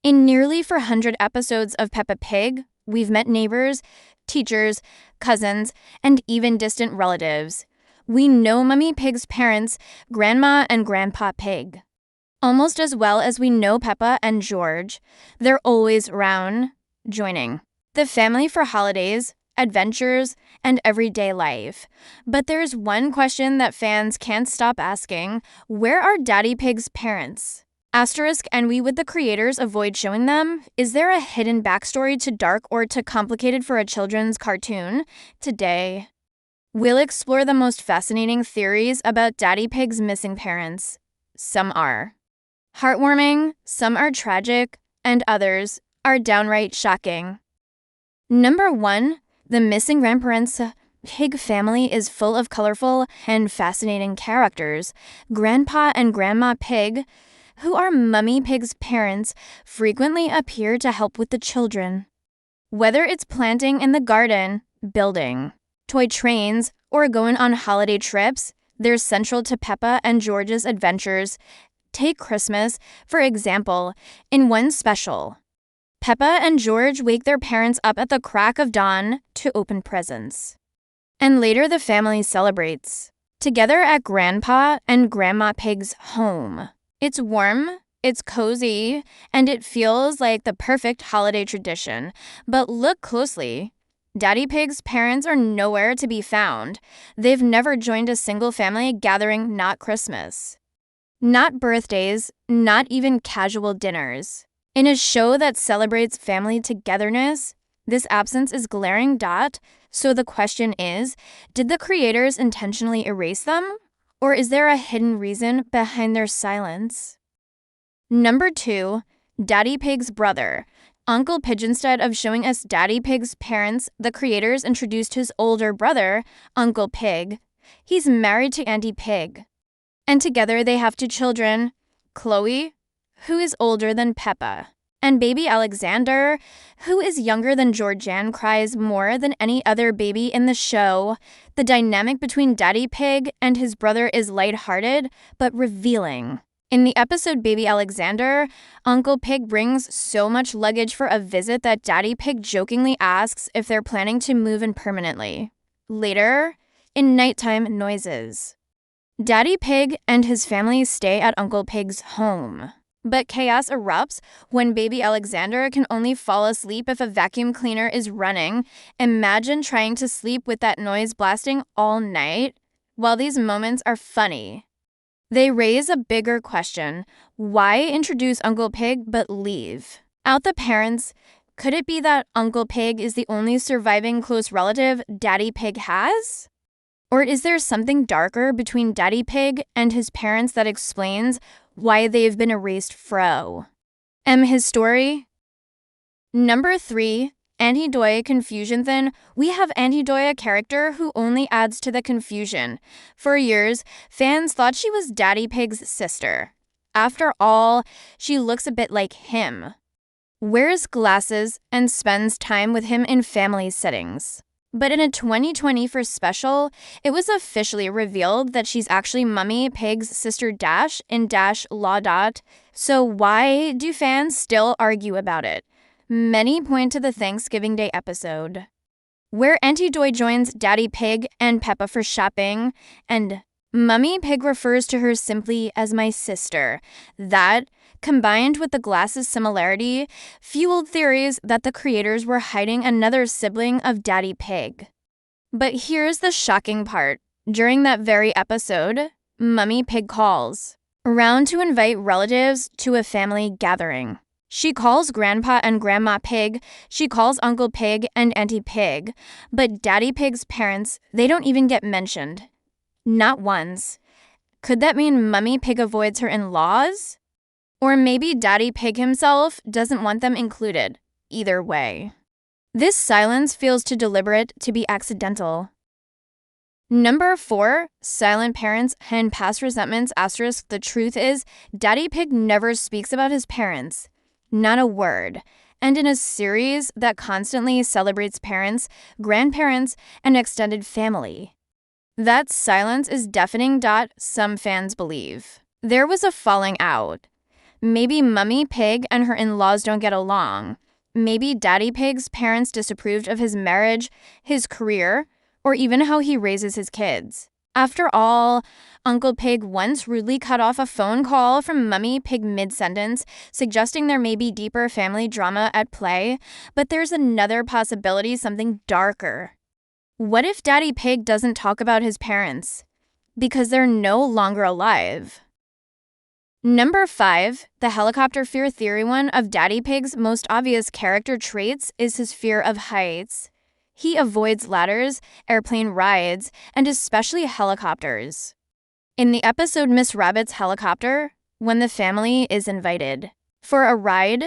In nearly 400 episodes of Peppa Pig, we've met neighbors, teachers, cousins, and even distant relatives. We know Mummy Pig's parents, Grandma and Grandpa Pig, almost as well as we know Peppa and George. They're always around, joining the family for holidays, adventures, and everyday life. But there's one question that fans can't stop asking: where are Daddy Pig's parents? And we with the creators avoid showing them? Is there a hidden backstory too dark or too complicated for a children's cartoon? Today, we'll explore the most fascinating theories about Daddy Pig's missing parents. Some are heartwarming, some are tragic, and others are downright shocking. Number 1, the missing grandparents. Pig family is full of colorful and fascinating characters. Grandpa and Grandma Pig, who are Mummy Pig's parents, frequently appear to help with the children. Whether it's planting in the garden, building toy trains, or going on holiday trips, they're central to Peppa and George's adventures. Take Christmas, for example. In one special, Peppa and George wake their parents up at the crack of dawn to open presents. And later the family celebrates together at Grandpa and Grandma Pig's home. It's warm, it's cozy, and it feels like the perfect holiday tradition. But look closely. Daddy Pig's parents are nowhere to be found. They've never joined a single family gathering, not Christmas, not birthdays, not even casual dinners. In a show that celebrates family togetherness, this absence is glaring. So the question is, did the creators intentionally erase them? Or is there a hidden reason behind their silence? Number 2, Daddy Pig's brother. Uncle Pig. Instead of showing us Daddy Pig's parents, the creators introduced his older brother, Uncle Pig. He's married to Auntie Pig, and together they have 2 children, Chloe, who is older than Peppa, and baby Alexander, who is younger than George and cries more than any other baby in the show. The dynamic between Daddy Pig and his brother is lighthearted, but revealing. In the episode Baby Alexander, Uncle Pig brings so much luggage for a visit that Daddy Pig jokingly asks if they're planning to move in permanently. Later, in nighttime noises, Daddy Pig and his family stay at Uncle Pig's home. But chaos erupts when baby Alexander can only fall asleep if a vacuum cleaner is running. Imagine trying to sleep with that noise blasting all night. While these moments are funny, they raise a bigger question. Why introduce Uncle Pig but leave out the parents? Could it be that Uncle Pig is the only surviving close relative Daddy Pig has? Or is there something darker between Daddy Pig and his parents that explains why they've been erased fro? His story? Number 3, Auntie Dottie confusion. Then we have Auntie Dottie, a character who only adds to the confusion. For years, fans thought she was Daddy Pig's sister. After all, she looks a bit like him, wears glasses, and spends time with him in family settings. But in a 2024 special, it was officially revealed that she's actually Mummy Pig's sister in Law. So why do fans still argue about it? Many point to the Thanksgiving Day episode, where Auntie Dottie joins Daddy Pig and Peppa for shopping, and Mummy Pig refers to her simply as my sister. That, combined with the glasses similarity, fueled theories that the creators were hiding another sibling of Daddy Pig. But here's the shocking part. During that very episode, Mummy Pig calls around to invite relatives to a family gathering. She calls Grandpa and Grandma Pig, she calls Uncle Pig and Auntie Pig, but Daddy Pig's parents, they don't even get mentioned. Not once. Could that mean Mummy Pig avoids her in-laws? Or maybe Daddy Pig himself doesn't want them included. Either way, this silence feels too deliberate to be accidental. Number 4, silent parents and past resentments. The truth is, Daddy Pig never speaks about his parents. Not a word. And in a series that constantly celebrates parents, grandparents, and extended family, that silence is deafening. Some fans believe there was a falling out. Maybe Mummy Pig and her in-laws don't get along. Maybe Daddy Pig's parents disapproved of his marriage, his career, or even how he raises his kids. After all, Uncle Pig once rudely cut off a phone call from Mummy Pig mid-sentence, suggesting there may be deeper family drama at play, but there's another possibility, something darker. What if Daddy Pig doesn't talk about his parents? Because they're no longer alive. Number 5, the helicopter fear theory. One of Daddy Pig's most obvious character traits is his fear of heights. He avoids ladders, airplane rides, and especially helicopters. In the episode Miss Rabbit's Helicopter, when the family is invited for a ride,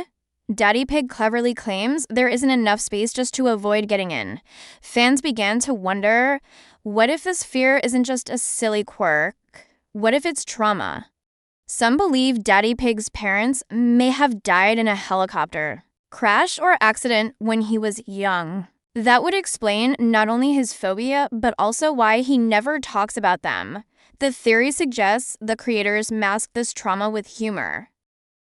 Daddy Pig cleverly claims there isn't enough space just to avoid getting in. Fans began to wonder, what if this fear isn't just a silly quirk? What if it's trauma? Some believe Daddy Pig's parents may have died in a helicopter crash or accident when he was young. That would explain not only his phobia, but also why he never talks about them. The theory suggests the creators masked this trauma with humor,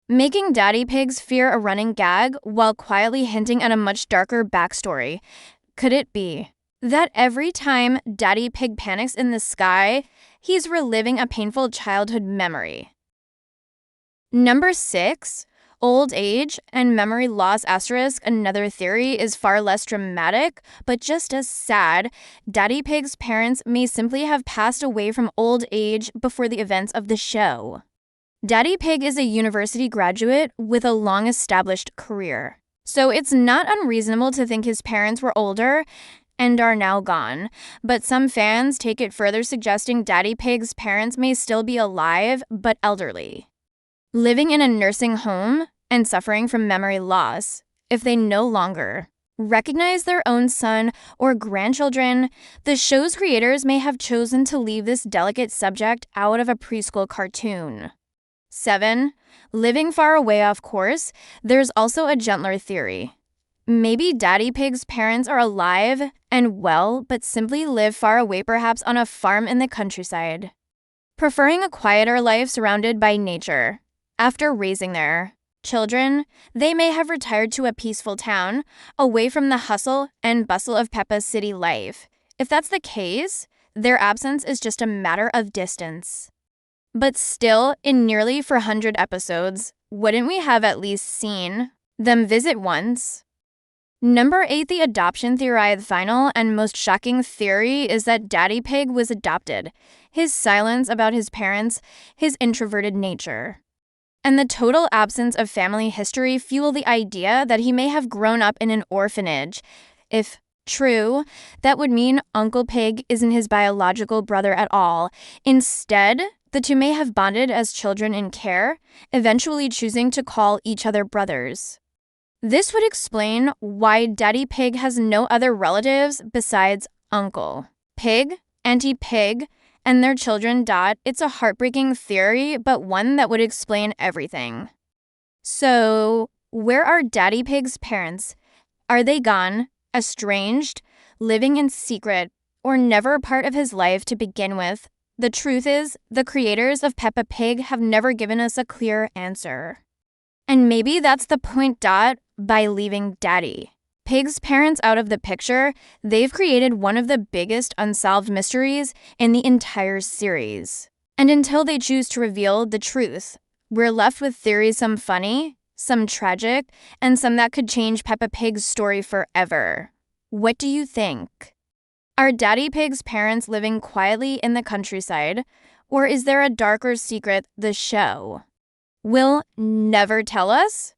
making Daddy Pig's fear a running gag while quietly hinting at a much darker backstory. Could it be that every time Daddy Pig panics in the sky, he's reliving a painful childhood memory? Number 6, old age and memory loss *. Another theory is far less dramatic, but just as sad. Daddy Pig's parents may simply have passed away from old age before the events of the show. Daddy Pig is a university graduate with a long-established career, so it's not unreasonable to think his parents were older and are now gone. But some fans take it further, suggesting Daddy Pig's parents may still be alive but elderly, living in a nursing home and suffering from memory loss. If they no longer recognize their own son or grandchildren, the show's creators may have chosen to leave this delicate subject out of a preschool cartoon. 7, living far away. Of course, there's also a gentler theory. Maybe Daddy Pig's parents are alive and well, but simply live far away, perhaps on a farm in the countryside, preferring a quieter life surrounded by nature. After raising their children, they may have retired to a peaceful town, away from the hustle and bustle of Peppa's city life. If that's the case, their absence is just a matter of distance. But still, in nearly 400 episodes, wouldn't we have at least seen them visit once? Number 8, the adoption theory. The final and most shocking theory is that Daddy Pig was adopted. His silence about his parents, his introverted nature, and the total absence of family history fuel the idea that he may have grown up in an orphanage. If true, that would mean Uncle Pig isn't his biological brother at all. Instead, the two may have bonded as children in care, eventually choosing to call each other brothers. This would explain why Daddy Pig has no other relatives besides Uncle Pig, Auntie Pig, and their children Dot. It's a heartbreaking theory, but one that would explain everything. So, where are Daddy Pig's parents? Are they gone, estranged, living in secret, or never a part of his life to begin with? The truth is, the creators of Peppa Pig have never given us a clear answer. And maybe that's the point. By leaving Daddy Pig's parents out of the picture, they've created one of the biggest unsolved mysteries in the entire series. And until they choose to reveal the truth, we're left with theories, some funny, some tragic, and some that could change Peppa Pig's story forever. What do you think? Are Daddy Pig's parents living quietly in the countryside, or is there a darker secret the show will never tell us?